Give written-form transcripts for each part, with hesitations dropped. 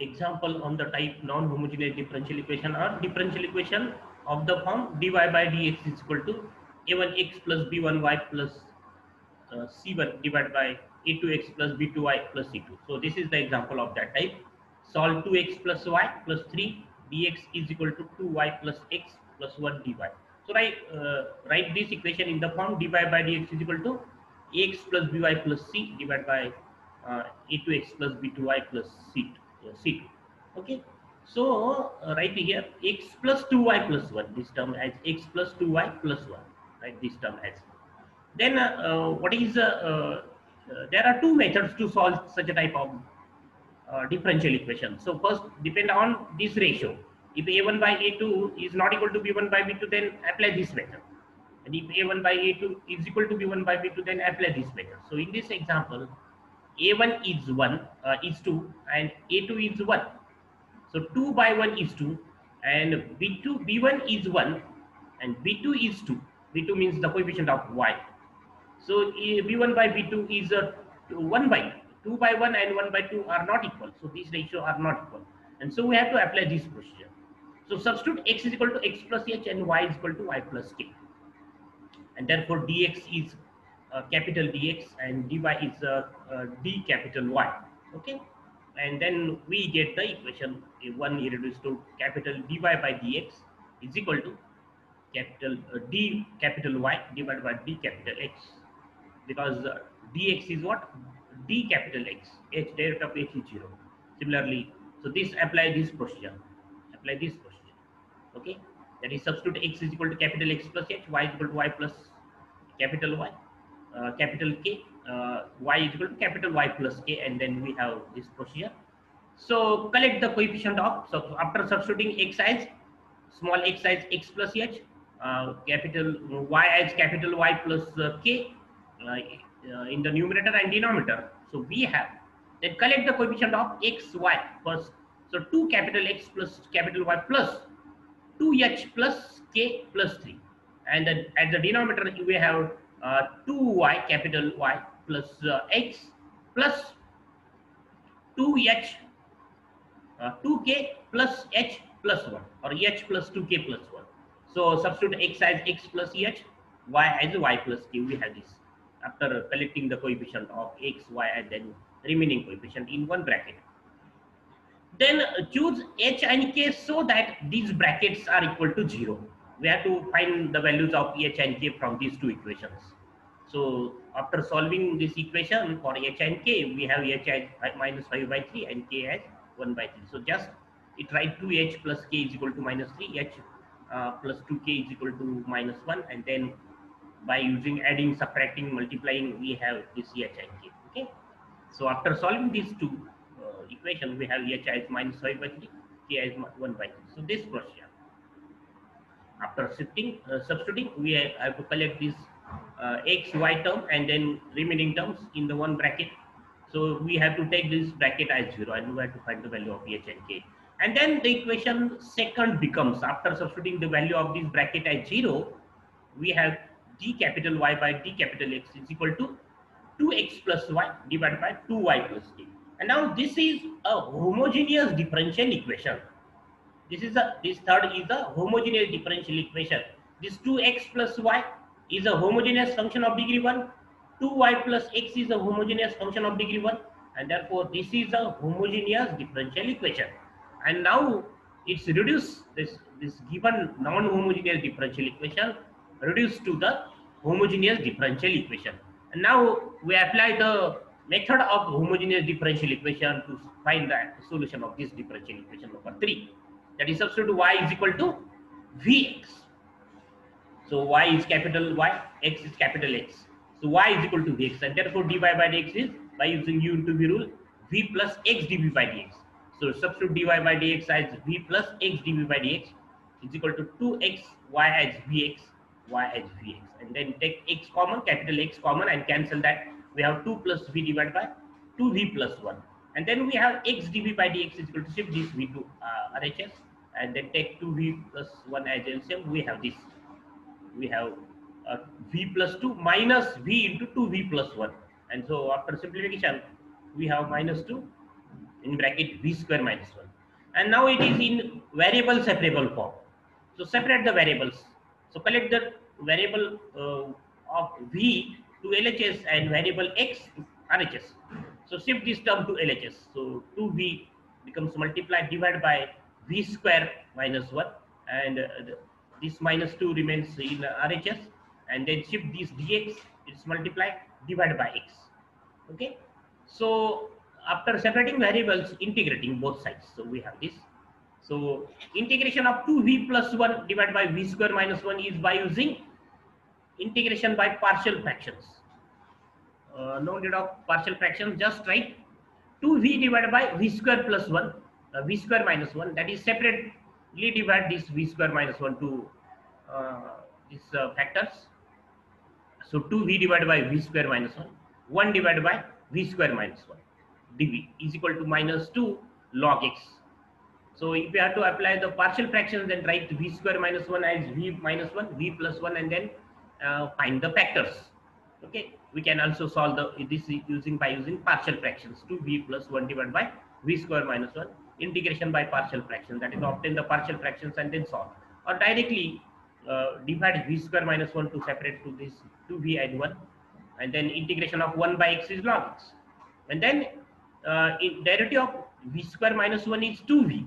example on the type non-homogeneous differential equation or differential equation of the form dy by dx is equal to a1x plus b1y plus c1 divided by a2x plus b2y plus c2. So this is the example of that type. Solve 2x plus y plus 3 dx is equal to 2y plus x plus 1 dy. So write this equation in the form dy by dx is equal to ax plus by plus c divided by a2x plus b2y plus c2. Okay. So write here x plus 2y plus 1. This term as x plus 2y plus 1. Write this term as. Then what is there are two methods to solve such a type of differential equation. So first, depend on this ratio. If a1 by a2 is not equal to b1 by b2, then apply this method. And if a1 by a2 is equal to b1 by b2, then apply this method. So in this example, a1 is 1 is 2 and a2 is 1. So 2 by 1 is 2 and b1 is 1 and b2 is 2. b2 means the coefficient of y. So b1 by b2 is 1 by 2. 2 by 1 and 1 by 2 are not equal. So these ratios are not equal. And so we have to apply this procedure. So substitute x is equal to x plus h and y is equal to y plus k. And therefore dx is capital dx and dy is d capital y. Okay. And then we get the equation 1 reduced to capital dy by dx is equal to capital d capital y divided by d capital x. Because dx is what? D capital X. H derivative of h is 0. Similarly, so this apply this procedure. Apply this procedure. Okay. That is substitute x is equal to capital X plus h, y is equal to y plus capital Y, capital K, y is equal to capital Y plus k, and then we have this procedure. So collect the coefficient of, so after substituting x as small x as x plus h, capital Y as capital Y plus k, in the numerator and denominator. So we have, then collect the coefficient of x, y first. So 2 capital X plus capital Y plus 2h plus k plus 3. And then at the denominator we have 2y capital Y plus x plus 2h 2k plus h plus 1 or h plus 2k plus 1. So substitute x as x plus h, y as y plus k. We have this after collecting the coefficient of x, y, and then remaining coefficient in one bracket. Then choose h and k so that these brackets are equal to 0. We have to find the values of h and k from these two equations. So after solving this equation for h and k, we have h as minus 5 by 3 and k as 1 by 3. So just it write 2h plus k is equal to minus 3, h plus 2k is equal to minus 1, and then by using adding, subtracting, multiplying, we have this h and k. Okay. So after solving these two equations, we have h as minus 5 by 3, k as 1 by 3. So this procedure. After substituting, we have to collect this x, y term and then remaining terms in the one bracket. So we have to take this bracket as 0 and we have to find the value of h and k. And then the equation second becomes, after substituting the value of this bracket as 0, we have d capital Y by d capital X is equal to 2x plus y divided by 2y plus k. And now this is a homogeneous differential equation. This third is a homogeneous differential equation. This 2x plus y is a homogeneous function of degree 1. 2y plus x is a homogeneous function of degree 1. And therefore this is a homogeneous differential equation. And now it's reduced, this given non-homogeneous differential equation reduced to the homogeneous differential equation. And now we apply the method of homogeneous differential equation to find the solution of this differential equation number 3. That is substitute y is equal to vx. So y is capital Y, x is capital X. So y is equal to vx, and therefore dy by dx is, by using u into v rule, v plus x dv by dx. So substitute dy by dx as v plus x dv by dx is equal to 2x, y as vx, y as vx, and then take x common, capital X common, and cancel that. We have 2 plus v divided by 2v plus 1, and then we have x dv by dx is equal to shift this v to RHS, and then take 2v plus 1 as LCM. We have this. We have v plus 2 minus v into 2v plus 1, and so after simplification we have minus 2 in bracket v square minus 1. And now it is in variable separable form. So separate the variables. So collect the variable of v to LHS and variable x to RHS. So shift this term to LHS. So 2v becomes multiplied divided by v square minus 1, and this minus 2 remains in RHS, and then shift this dx, it's multiplied divided by x. Okay, so after separating variables, integrating both sides, so we have this. So integration of 2v plus 1 divided by v square minus 1 is by using integration by partial fractions. No need of partial fractions, just write 2v divided by v square plus 1, v square minus 1, that is separately divide this v square minus 1 to these factors. So 2v divided by v square minus 1, 1 divided by v square minus 1 dv is equal to minus 2 log x. So if we have to apply the partial fractions, then write v square minus 1 as v minus 1, v plus 1, and then find the factors. Okay, we can also solve this using partial fractions. 2v plus 1 divided by v square minus 1, integration by partial fraction, that is obtain the partial fractions and then solve, or directly divide v square minus 1 to separate to this 2v and 1, and then integration of 1 by x is log x, and then derivative of v square minus 1 is 2v.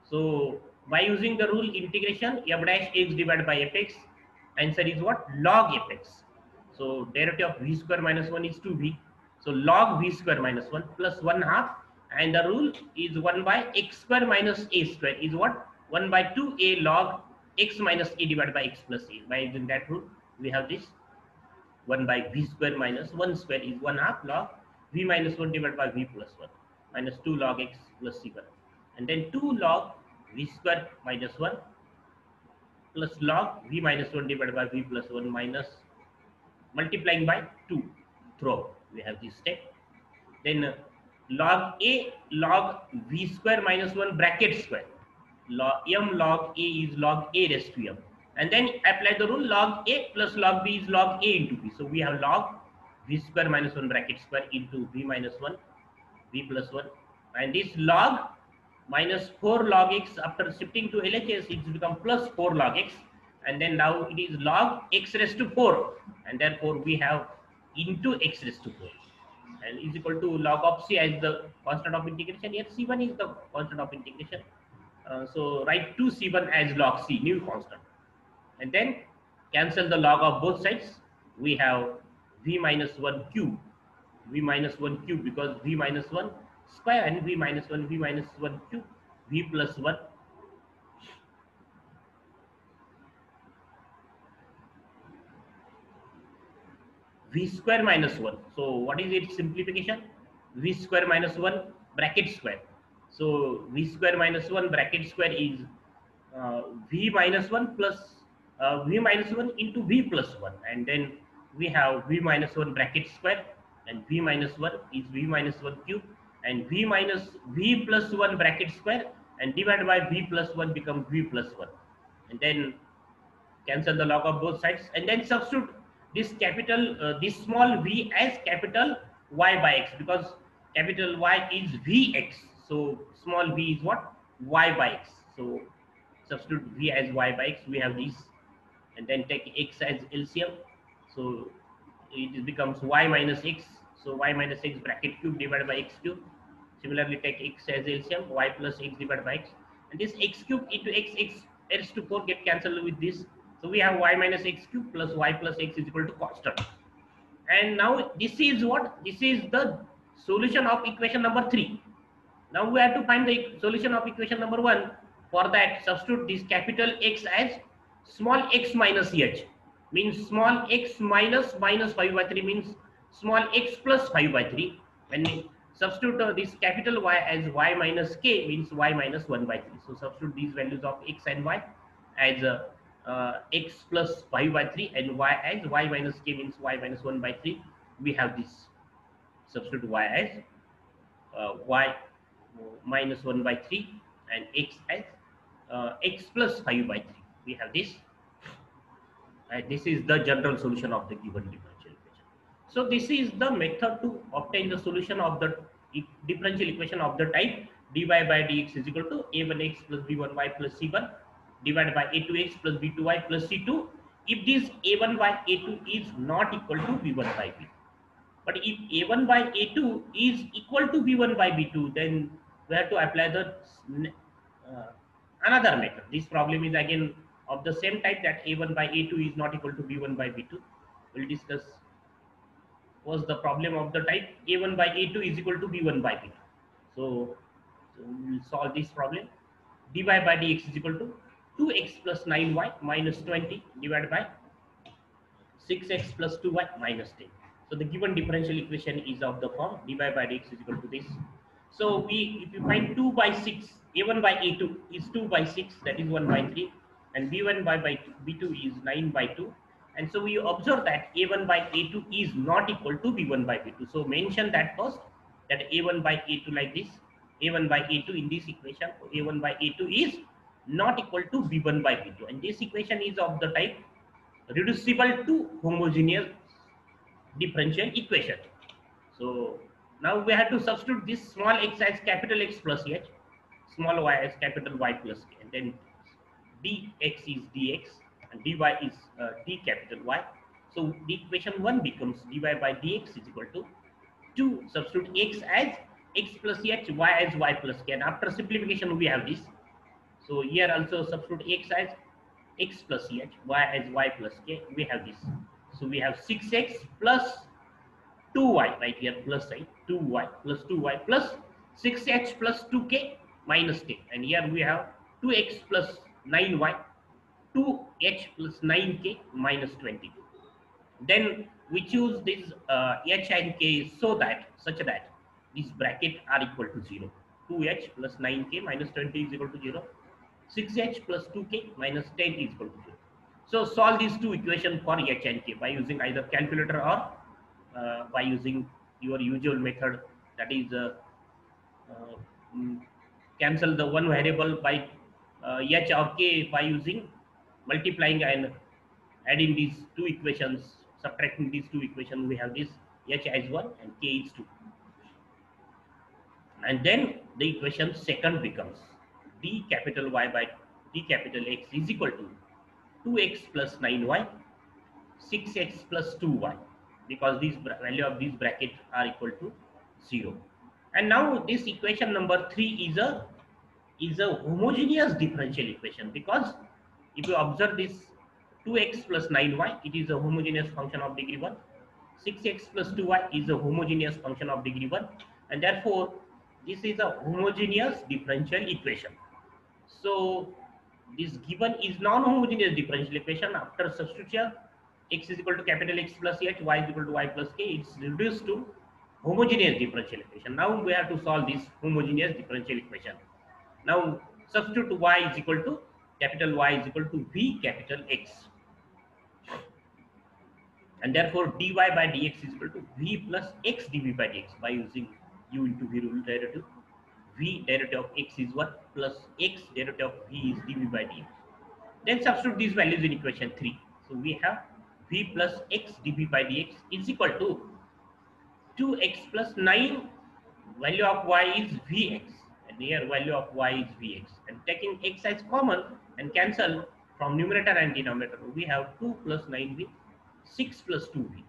So by using the rule integration f dash x divided by fx, answer is what? Log fx. So derivative of v square minus 1 is 2v. So log v square minus 1 plus 1 half, and the rule is 1 by x square minus a square is what? 1 by 2a log x minus a divided by x plus a. By using that rule, we have this 1 by v square minus 1 square is 1 half log v minus 1 divided by v plus 1 minus 2 log x plus c1, and then 2 log v square minus 1 plus log v minus 1 divided by v plus 1 minus multiplying by 2 through. We have this step. Then log a log v square minus 1 bracket square. Log a is log a raised to m. And then apply the rule log a plus log b is log a into b. So we have log v square minus 1 bracket square into v minus 1, v plus 1. And this log minus 4 log x, after shifting to LHS, it's become plus 4 log x. And then now it is log x raised to 4. And therefore we have into x raised to 4. And is equal to log of c as the constant of integration. Here c1 is the constant of integration. So write 2c1 as log c, new constant. And then cancel the log of both sides. We have v minus 1 cube, v minus 1 cube, because v minus 1 square and v minus 1 cube, v plus 1 v square minus 1. So what is its simplification? V square minus 1 bracket square. So v square minus 1 bracket square is v minus 1 plus v minus 1 into v plus 1, and then we have v minus 1 bracket square, and v minus 1 is v minus 1 cube, and v plus 1 bracket square, and divided by v plus 1 becomes v plus 1, and then cancel the log of both sides, and then substitute this capital this small v as capital Y by x, because capital Y is Vx. So small v is what? Y by x. So substitute v as Y by x. We have this, and then take x as LCM. So it becomes y minus x. So y minus x bracket cube divided by x cube. Similarly, take x as LCM, y plus x divided by x, and this x cube into x raised to 4 get cancelled with this. So we have y minus x cube plus y plus x is equal to constant. And now this is what? This is the solution of equation number 3. Now we have to find the solution of equation number 1. For that, substitute this capital X as small x minus h, means small x minus 5 by 3 means small x plus 5 by 3. And substitute this capital Y as y minus k means y minus 1 by 3. So substitute these values of x and y as x plus 5 by 3 and y as y minus k means y minus 1 by 3. We have this. Substitute y as y minus 1 by 3 and x as x plus 5 by 3. We have this. And this is the general solution of the given differential equation. So this is the method to obtain the solution of the differential equation of the type dy by dx is equal to a1x plus b1y plus c1 divided by a2x plus b2y plus c2 if this a1 by a2 is not equal to b1 by b2. But if a1 by a2 is equal to b1 by b2, then we have to apply the uh, another method. This problem is again of the same type, that a1 by a2 is not equal to b1 by b2. We'll discuss was the problem of the type a1 by a2 is equal to b1 by b2. So we'll solve this problem. Dy by dx is equal to 2x plus 9y minus 20 divided by 6x plus 2y minus 10. So the given differential equation is of the form dy by dx is equal to this. So if you find 2 by 6, a1 by a2 is 2 by 6, that is 1 by 3, and b1 by b2 is 9 by 2. And so we observe that a1 by a2 is not equal to b1 by b2. So mention that first, that a1 by a2 like this, a1 by a2 in this equation, a1 by a2 is not equal to b1 by b2. And this equation is of the type reducible to homogeneous differential equation. So now we have to substitute this small x as capital X plus h, small y as capital Y plus k, and then dx is dx and dy is d capital Y. So the equation 1 becomes dy by dx is equal to 2, substitute x as x plus h, y as y plus k, and after simplification we have this. So here also substitute x as x plus h, y as y plus k, we have this. So we have 6x plus 2y right here, plus sign, 2y plus 2y plus 6h plus 2k minus k, and here we have 2x plus 9y, 2h plus 9k minus 20. Then we choose this h and k such that these brackets are equal to 0. 2h plus 9k minus 20 is equal to 0. 6h plus 2k minus 10 is equal to 0. So solve these two equations for h and k by using either calculator or by using your usual method, that is cancel the one variable by h or k by using multiplying and adding these two equations, subtracting these two equations, we have this h as 1 and k is 2. And then the equation second becomes d capital Y by d capital X is equal to 2x plus 9y, 6x plus 2y, because these value of these brackets are equal to 0. And now this equation number 3 is a homogeneous differential equation, because if you observe this 2x plus 9y, it is a homogeneous function of degree 1. 6x plus 2y is a homogeneous function of degree 1, and therefore this is a homogeneous differential equation. So this given is non-homogeneous differential equation. After substitution, x is equal to capital X plus h, y is equal to y plus k, it's reduced to homogeneous differential equation. Now we have to solve this homogeneous differential equation. Now substitute y is equal to capital Y is equal to v capital X, and therefore dy by dx is equal to v plus x dv by dx by using u into v rule derivative. V derivative of x is 1 plus x derivative of v is dv by dx. Then substitute these values in equation 3. So we have v plus x dv by dx is equal to 2x plus 9, value of y is vx, and here value of y is vx, and taking x as common and cancel from numerator and denominator, we have 2 plus 9v, 6 plus 2v,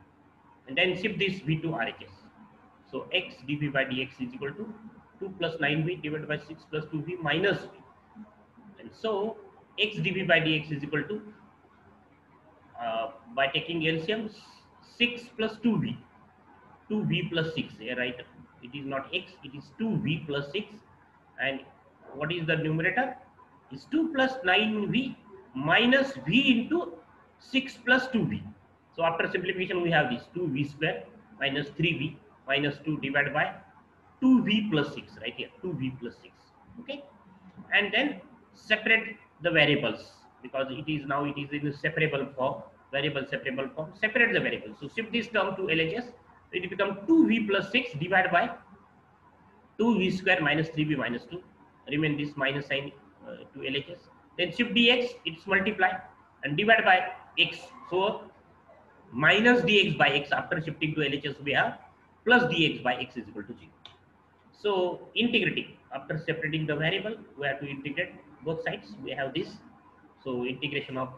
and then shift this v to RHS. So x dv by dx is equal to 2 plus 9v divided by 6 plus 2v minus v, and so x dv by dx is equal to by taking LCM 6 plus 2v, 2v plus 6 here, right? It is not x, it is 2v plus 6, and what is the numerator? Is 2 plus 9v minus v into 6 plus 2v. So after simplification we have this 2v square minus 3v minus 2 divided by 2v plus 6, right here, 2v plus 6, okay? And then separate the variables, because it is in a separable form, variable separable form. Separate the variables. So shift this term to LHS, it becomes 2v plus 6 divided by 2v square minus 3v minus 2. Remain this minus sign to LHS. Then shift dx, it's multiply and divided by x. So minus dx by x, after shifting to LHS we have plus dx by x is equal to 0. So integrating, after separating the variable, we have to integrate both sides. We have this. So integration of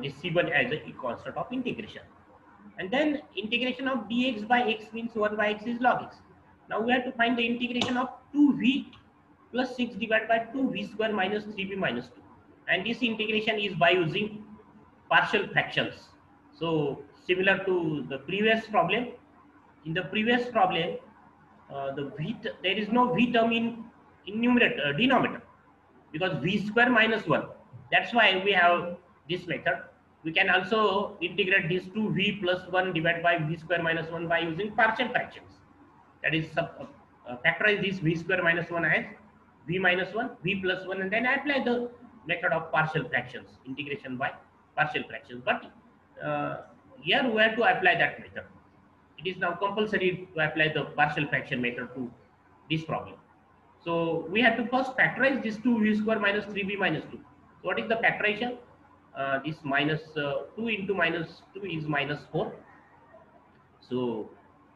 this C1 as a constant of integration. And then integration of dx by x means 1 by x is log x. Now we have to find the integration of 2v plus 6 divided by 2v square minus 3v minus 2. And this integration is by using partial fractions. So similar to the previous problem, in the previous problem, there is no v term in numerator, denominator, because v square minus 1. That's why we have this method. We can also integrate this to v plus 1 divided by v square minus 1 by using partial fractions. That is, factorize this v square minus 1 as v minus 1, v plus 1, and then apply the method of partial fractions, integration by partial fractions. But here we have to apply that method. It is now compulsory to apply the partial fraction method to this problem. So we have to first factorize this 2v square minus 3v minus 2. So what is the factorization? This minus 2 into minus 2 is minus 4. So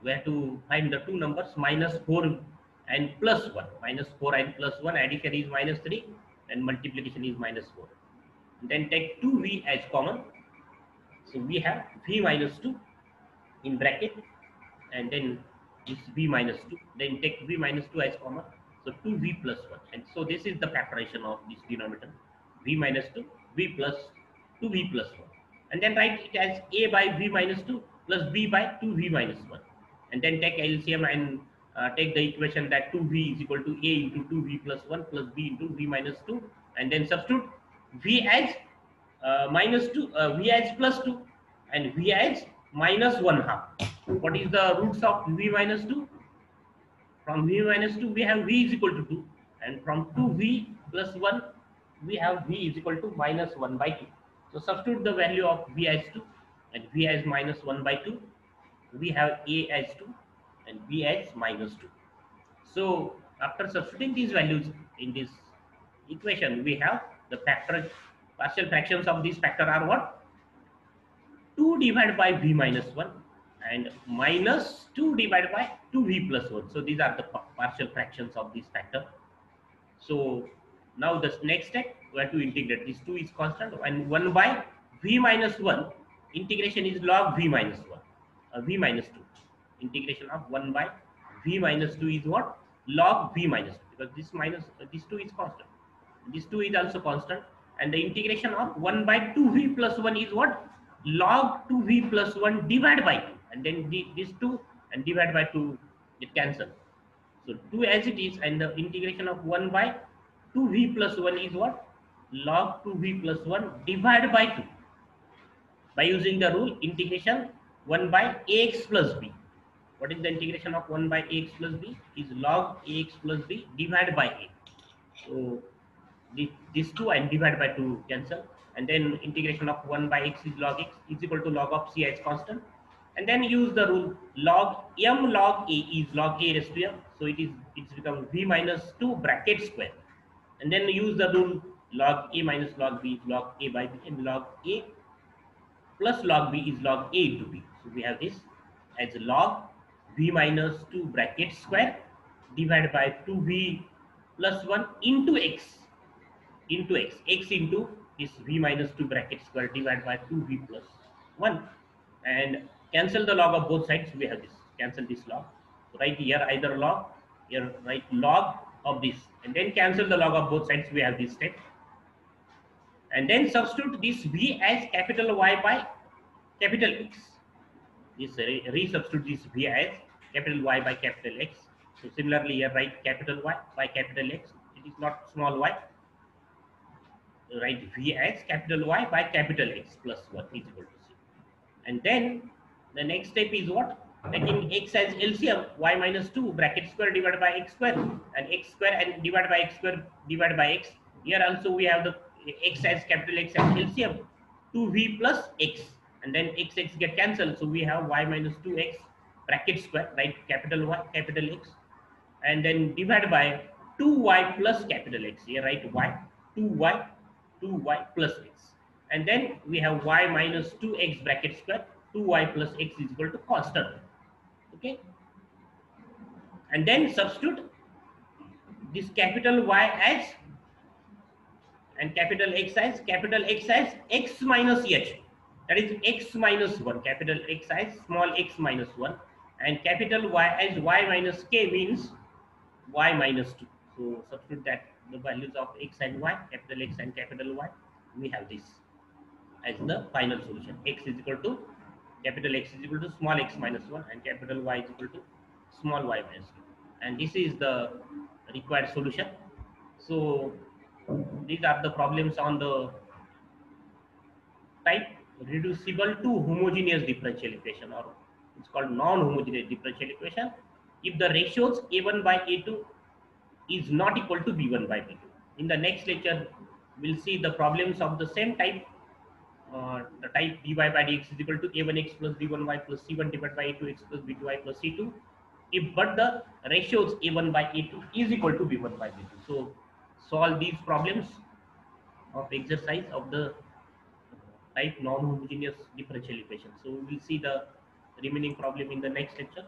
we have to find the two numbers, minus 4 and plus 1. Minus 4 and plus 1, addition is minus 3 and multiplication is minus 4. And then take 2v as common. So we have v minus 2 in bracket, and then this v minus 2. Then take v minus 2 as common. So 2v plus 1. And so this is the factorization of this denominator, v minus 2, v plus 2v plus 1. And then write it as a by v minus 2 plus b by 2v minus 1. And then take LCM and take the equation that 2v is equal to a into 2v plus 1 plus b into v minus 2. And then substitute v as minus 2, v as plus 2, and v as minus 1 half. What is the roots of v minus 2? From v minus 2 we have v is equal to 2, and from 2v plus 1 we have v is equal to minus 1 by 2. So substitute the value of v as 2 and v as minus 1 by 2. We have a as 2 and b as minus 2. So after substituting these values in this equation, we have the partial fractions of this factor are what? 2 divided by v minus 1 and minus 2 divided by 2v plus 1. So these are the partial fractions of this factor. So now the next step, we have to integrate. This 2 is constant, and 1 by v minus 1 integration is log v minus 1, v minus 2. Integration of 1 by v minus 2 is what? Log v minus 2, because this 2 is constant. This 2 is also constant, and the integration of 1 by 2v plus 1 is what? Log 2v plus 1 divided by 2, and then this 2 and divided by 2 it cancels. So 2 as it is, and the integration of 1 by 2v plus 1 is what? Log 2v plus 1 divided by 2, by using the rule integration 1 by ax plus b. What is the integration of 1 by ax plus b? Is log ax plus b divided by a. So this 2 and divided by 2 cancel, and then integration of 1 by x is log x is equal to log of c as constant, and then use the rule log m log a is log a raised to m. So it's become v minus 2 bracket square, and then use the rule log a minus log b is log a by b, and log a plus log b is log a into b. So we have this as log v minus 2 bracket square divided by 2v plus 1 into x into this v minus 2 bracket square divided by 2v plus 1, and cancel the log of both sides. We have this, cancel this log. So write here either log, here write log of this, and then cancel the log of both sides. We have this step, and then substitute this v as capital Y by capital X. This resubstitute this v as capital Y by capital X. So similarly here write capital Y by capital X. It is not small y. Write v as capital Y by capital X plus 1 is equal to c. And then the next step is what? Taking x as LCM, y minus 2 bracket square divided by x square, and x square and divided by x square divided by x. Here also we have the x as capital X as LCM, 2v plus x, and then x get cancelled. So we have y minus 2x bracket square, right? Capital Y, capital X, and then divided by 2y plus capital X. Here write y, 2y plus x, and then we have y minus 2x bracket square, 2y plus x is equal to constant. Okay, and then substitute this capital Y as and capital X as X minus H, that is X minus 1, capital X as small x minus 1, and capital Y as Y minus K means Y minus 2. So substitute that the values of X and Y, capital X and capital Y, we have this as the final solution. X is equal to capital X is equal to small x minus 1 and capital Y is equal to small y minus 2. And this is the required solution. So these are the problems on the type reducible to homogeneous differential equation, or it's called non-homogeneous differential equation, if the ratios a1 by a2 is not equal to b1 by b2. In the next lecture, we'll see the problems of the same type, the type dy by dx is equal to a1x plus b1y plus c1 divided by a2x plus b2y plus c2, if but the ratios a1 by a2 is equal to b1 by b2. So solve these problems of exercise of the type non-homogeneous differential equation. So we will see the remaining problem in the next lecture.